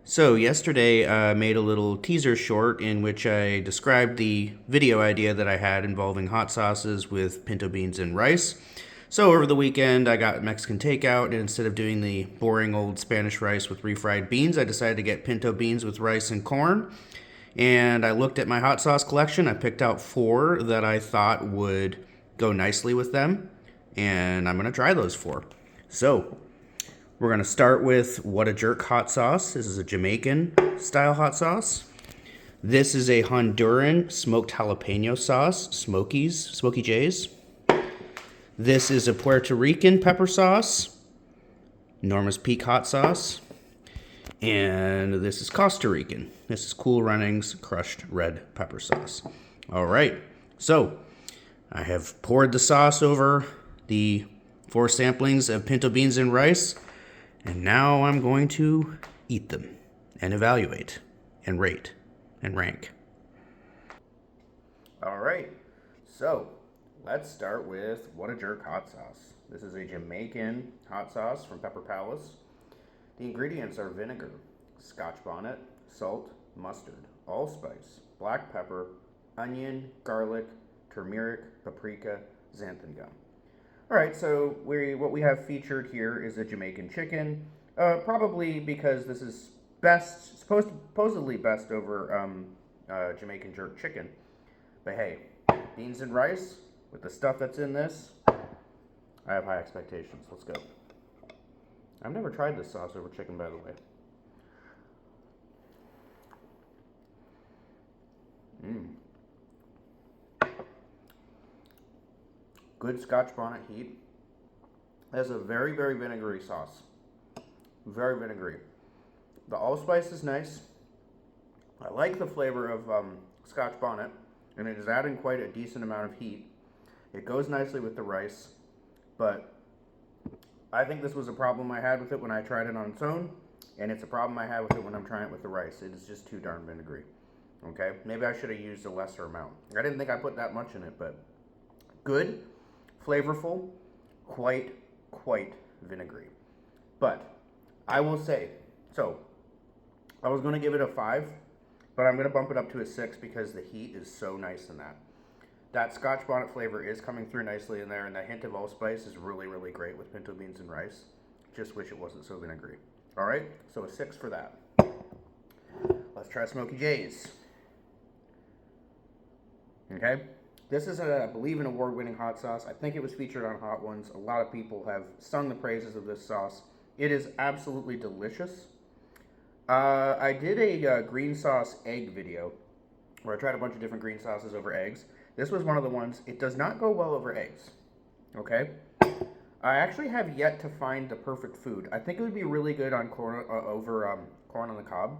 So yesterday I made a little teaser short in which I described the video idea that I had involving hot sauces with pinto beans and rice. So over the weekend I got Mexican takeout, and instead of doing the boring old Spanish rice with refried beans, I decided to get pinto beans with rice and corn. And I looked at my hot sauce collection. I picked out four that I thought would go nicely with them, and I'm going to try those four. So we're going to start with What a Jerk hot sauce. This is a Jamaican style hot sauce. This is a Honduran smoked jalapeno sauce, Smokey J's. This is a Puerto Rican pepper sauce, Norma's Pique hot sauce. And this is Costa Rican. This is Cool Runnings crushed red pepper sauce. All right, so I have poured the sauce over the four samplings of pinto beans and rice. And now I'm going to eat them and evaluate and rate and rank. All right, so let's start with What a Jerk hot sauce. This is a Jamaican hot sauce from Pepper Palace. The ingredients are vinegar, Scotch bonnet, salt, mustard, allspice, black pepper, onion, garlic, turmeric, paprika, xanthan gum. All right, so what we have featured here is a Jamaican chicken, probably because this is supposedly best over Jamaican jerk chicken. But hey, beans and rice with the stuff that's in this, I have high expectations. Let's go. I've never tried this sauce over chicken, by the way. Good Scotch bonnet heat. It has a very, very vinegary sauce. Very vinegary. The allspice is nice. I like the flavor of Scotch bonnet, and it is adding quite a decent amount of heat. It goes nicely with the rice, but I think this was a problem I had with it when I tried it on its own, and it's a problem I had with it when I'm trying it with the rice. It is just too darn vinegary. Okay? Maybe I should have used a lesser amount. I didn't think I put that much in it, but good. Flavorful, quite vinegary. But I will say, so I was going to give it a 5, but I'm going to bump it up to a 6 because the heat is so nice in that. That Scotch bonnet flavor is coming through nicely in there, and that hint of allspice is really, really great with pinto beans and rice. Just wish it wasn't so vinegary. All right, so a 6 for that. Let's try Smokey J's. Okay. This is, I believe, an award-winning hot sauce. I think it was featured on Hot Ones. A lot of people have sung the praises of this sauce. It is absolutely delicious. I did a green sauce egg video where I tried a bunch of different green sauces over eggs. This was one of the ones. It does not go well over eggs. Okay? I actually have yet to find the perfect food. I think it would be really good on corn on the cob.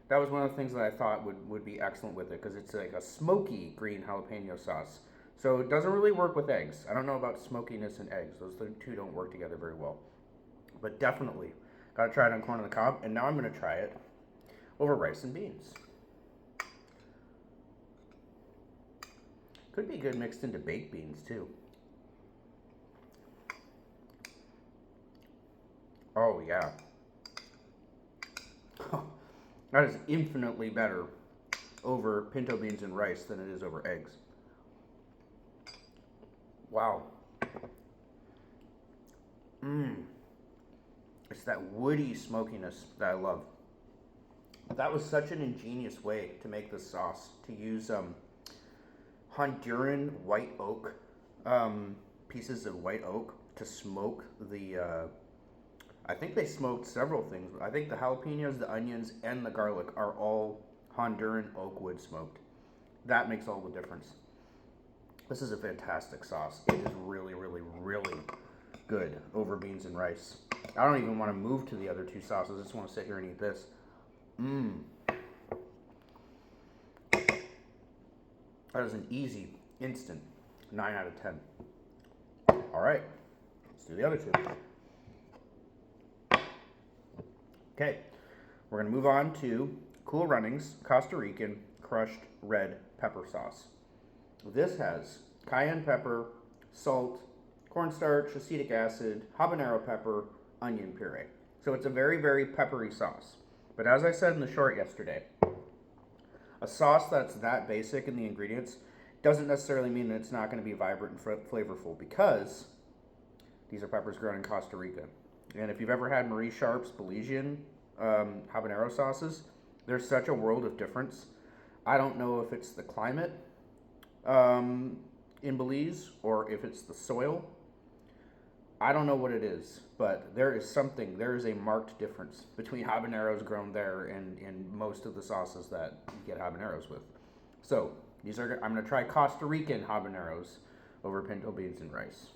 That was one of the things that I thought would be excellent with it, because it's like a smoky green jalapeno sauce. So it doesn't really work with eggs. I don't know about smokiness and eggs. Those two don't work together very well. But definitely, gotta try it on corn on the cob, and now I'm gonna try it over rice and beans. Could be good mixed into baked beans too. Oh yeah. That is infinitely better over pinto beans and rice than it is over eggs. Wow. It's that woody smokiness that I love. That was such an ingenious way to make this sauce, to use Honduran white oak, pieces of white oak to smoke the I think they smoked several things. I think the jalapenos, the onions, and the garlic are all Honduran oak wood smoked. That makes all the difference. This is a fantastic sauce. It is really, really, really good over beans and rice. I don't even want to move to the other two sauces. I just want to sit here and eat this. That is an easy, instant 9 out of 10. All right, let's do the other two. Okay, we're going to move on to Cool Runnings Costa Rican crushed red pepper sauce. This has cayenne pepper, salt, cornstarch, acetic acid, habanero pepper, onion puree. So it's a very, very peppery sauce. But as I said in the short yesterday, a sauce that's that basic in the ingredients doesn't necessarily mean that it's not going to be vibrant and flavorful, because these are peppers grown in Costa Rica. And if you've ever had Marie Sharp's Belizean habanero sauces, there's such a world of difference. I don't know if it's the climate in Belize or if it's the soil. I don't know what it is, but there is a marked difference between habaneros grown there and most of the sauces that you get habaneros with. So I'm going to try Costa Rican habaneros over pinto beans and rice.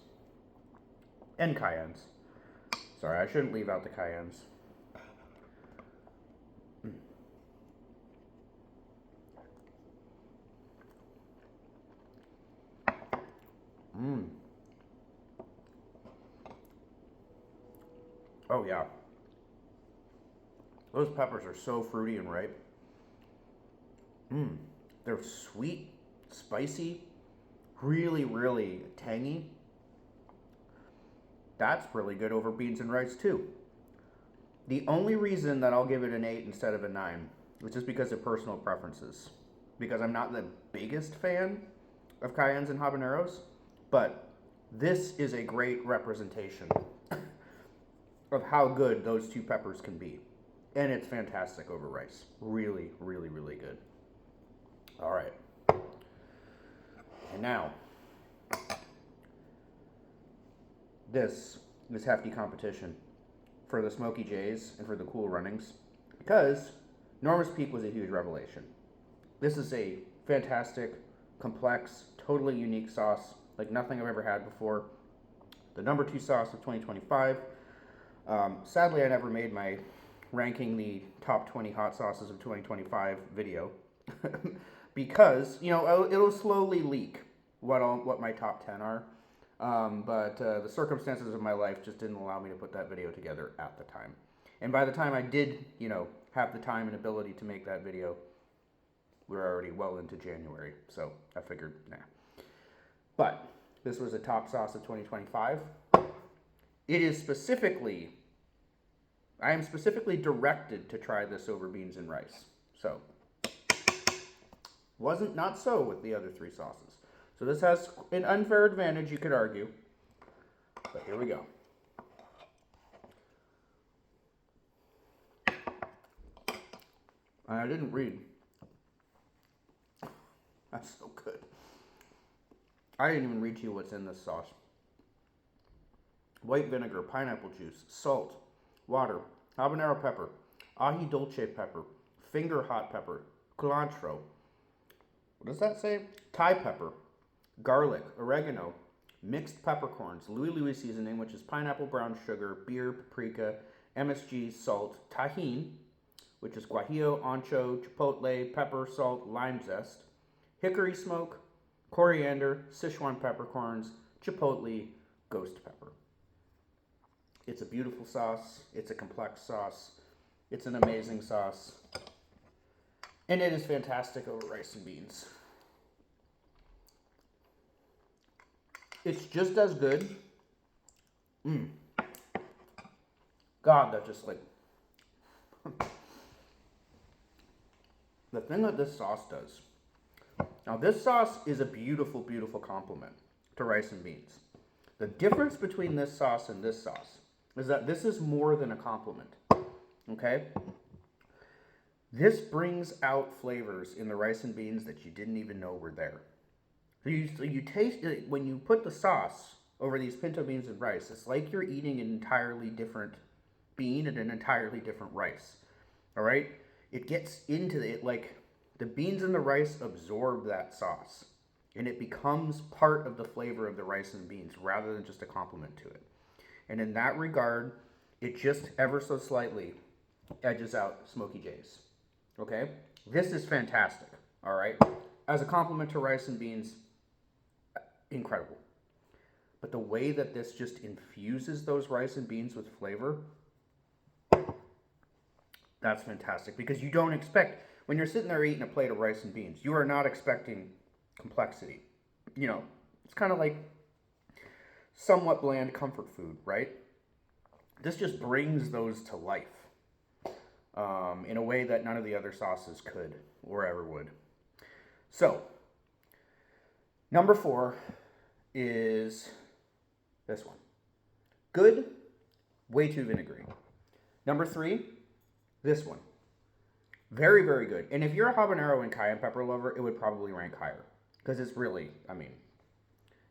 And cayennes. Sorry, I shouldn't leave out the cayennes. Oh yeah. Those peppers are so fruity and ripe. They're sweet, spicy, really, really tangy. That's really good over beans and rice too. The only reason that I'll give it an 8 instead of a 9 is just because of personal preferences. Because I'm not the biggest fan of cayennes and habaneros, but this is a great representation of how good those two peppers can be. And it's fantastic over rice. Really, really, really good. All right. And now, this is hefty competition for the Smokey J's and for the Cool Runnings, because Norma's Pique was a huge revelation. This is a fantastic, complex, totally unique sauce like nothing I've ever had before. The number 2 sauce of 2025. Sadly, I never made my ranking the top 20 hot sauces of 2025 video because, it'll slowly leak what my top 10 are. But the circumstances of my life just didn't allow me to put that video together at the time. And by the time I did, have the time and ability to make that video, we were already well into January. So I figured, nah. But this was a top sauce of 2025. I am specifically directed to try this over beans and rice. So, not so with the other 3 sauces. So this has an unfair advantage, you could argue. But here we go. I didn't read. That's so good. I didn't even read to you what's in this sauce. White vinegar, pineapple juice, salt, water, habanero pepper, ají dulce pepper, finger hot pepper, culantro. What does that say? Thai pepper, garlic, oregano, mixed peppercorns, Louis seasoning, which is pineapple, brown sugar, beer, paprika, MSG, salt, tahini, which is guajillo, ancho, chipotle, pepper, salt, lime zest, hickory smoke, coriander, Sichuan peppercorns, chipotle, ghost pepper. It's a beautiful sauce. It's a complex sauce. It's an amazing sauce. And it is fantastic over rice and beans. It's just as good. God, that just like... The thing that this sauce does... Now, this sauce is a beautiful, beautiful complement to rice and beans. The difference between this sauce and this sauce is that this is more than a complement, okay? This brings out flavors in the rice and beans that you didn't even know were there. So you taste it, when you put the sauce over these pinto beans and rice, it's like you're eating an entirely different bean and an entirely different rice, all right? It gets into it, like the beans and the rice absorb that sauce, and it becomes part of the flavor of the rice and beans rather than just a complement to it. And in that regard, it just ever so slightly edges out Smokey J's. Okay? This is fantastic. All right? As a complement to rice and beans, incredible. But the way that this just infuses those rice and beans with flavor, that's fantastic. Because you don't expect, when you're sitting there eating a plate of rice and beans, you are not expecting complexity. It's kind of like somewhat bland comfort food, right? This just brings those to life. in a way that none of the other sauces could or ever would. So, number 4 is this one. Good, way too vinegary. Number 3, this one. Very, very good. And if you're a habanero and cayenne pepper lover, it would probably rank higher. Because it's really, I mean,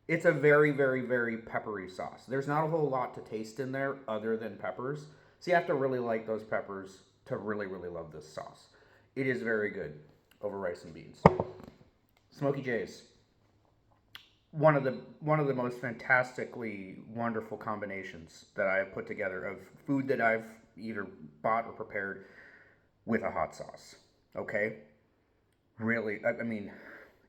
it's a very, very, very peppery sauce. There's not a whole lot to taste in there other than peppers. So you have to really like those peppers to really, really love this sauce. It is very good over rice and beans. Smokey J's. One of the most fantastically wonderful combinations that I have put together of food that I've either bought or prepared with a hot sauce. Okay? Really, I mean,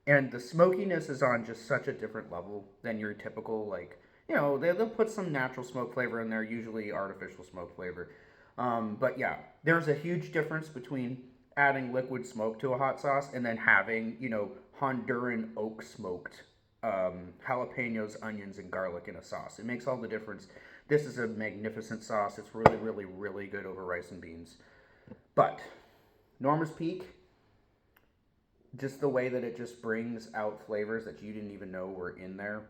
and the smokiness is on just such a different level than your typical, like, you know, they'll put some natural smoke flavor in there, usually artificial smoke flavor. But yeah, there's a huge difference between adding liquid smoke to a hot sauce and then having, you know, Honduran oak smoked jalapenos, onions, and garlic in a sauce. It makes all the difference. This is a magnificent sauce. It's really, really, really good over rice and beans. But Norma's Pique, just the way that it just brings out flavors that you didn't even know were in there,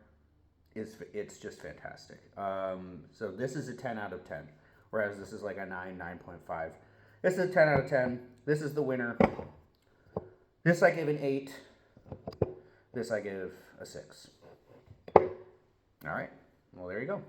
it's just fantastic. So this is a 10 out of 10, whereas this is like a 9, 9.5. This is a 10 out of 10. This is the winner. This I give an 8. This I give a 6. All right. Well, there you go.